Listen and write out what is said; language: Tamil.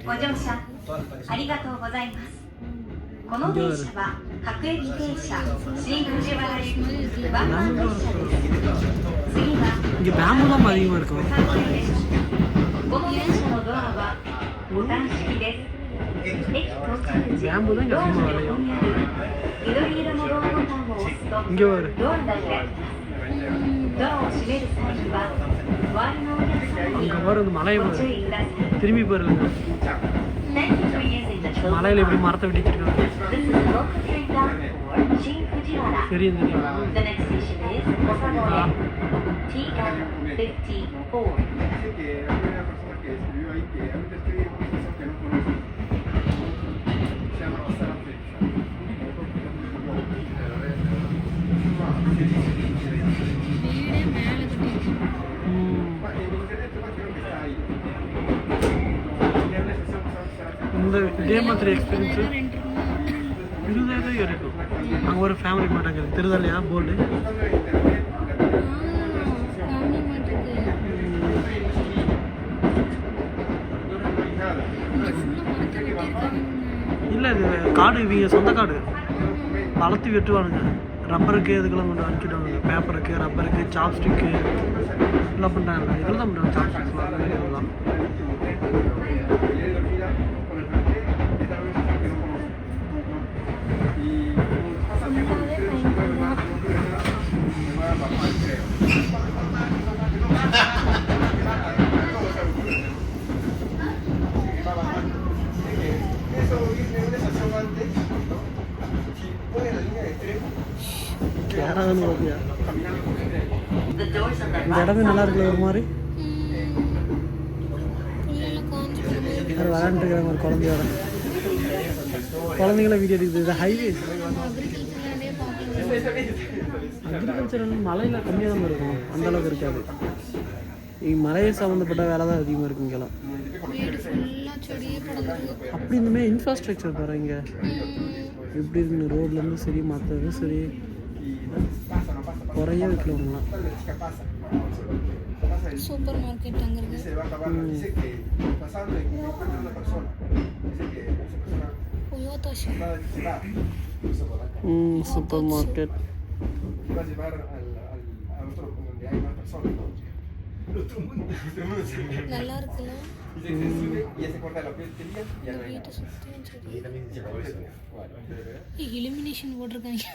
ご乗車ありがとうございます。この電車は各駅停車新藤原行きワンマン列車です。次はஇங்கே பேம்பு தான் அதிகமாக இருக்கும். この電車のドアはボタン式です。駅到着時、பேம்பு தான் இங்கே ドア அதிகமாக の விளையும். 横にある緑色のドアボタンを押すと இங்கே வரு ドアが開きます。ドアを閉める際には周りのお客様に அங்கே வர இந்த மலையை ご பாரு. 注意ください。திரும்பி பாருங்க. Thank you for using the Children's மலையில் எப்படி மரத்தை வெட்டிச்சிருக்காங்க. This is the local train down for Shin Fujiwara. தெரியும் தெரியும். The next station is Osagoe. TM54. Dice que había una persona que escribió ahí que ahorita estoy en una estación que no conozco. Se llama Osara Flecha. En internet creo que está ahí. இந்த டேமத்ரி எக்ஸ்பீரியன்ஸு 20,000 இருக்கும். அங்கே ஒரு ஃபேமிலி மாட்டாங்க திருதலையா போர்டு. இல்லை இது காடு இவங்க சொந்த காடு வளர்த்து வெட்டுவானுங்க. ரப்பருக்கு இதுக்கெல்லாம் கொண்டு அனுப்பிச்சிடுவாங்க. பேப்பருக்கு ரப்பருக்கு சாப்ஸ்டிக்கு எல்லாம் பண்ணுறாங்க. இதில் தான் பண்ணுறாங்க சாப்ஸ்டிக்ஸ்லாம் இதெல்லாம். யாராவது பார்த்தியா இந்த இடமே நல்லா இருக்குல்ல ஒரு மாதிரி விளையாண்டுருக்கிற மாதிரி குழந்தையோட குழந்தைங்கள வீடியோ எடுக்குது. இது ஹைவே அக்ரிகல்ச்சர் மலையில் கம்மியாக தான் இருக்கும், அந்தளவுக்கு இருக்காது. இங்கே மலையை சம்மந்தப்பட்ட வேலை தான் அதிகமாக இருக்கும் இங்கெல்லாம். அப்படி இந்த மாதிரி இன்ஃப்ராஸ்ட்ரக்சர் பாரு இங்கே எப்படி இருக்குன்னு. ரோட்லேருந்து சரி மற்றதும் சரி குறைய வைக்கலவங்களாம். சூப்பர் மார்க்கெட் அங்கே இருக்குது. சூப்பர் மார்க்கெட் நல்லா இருக்குல்ல. இலுமினேஷன் போட்டிருக்காங்க.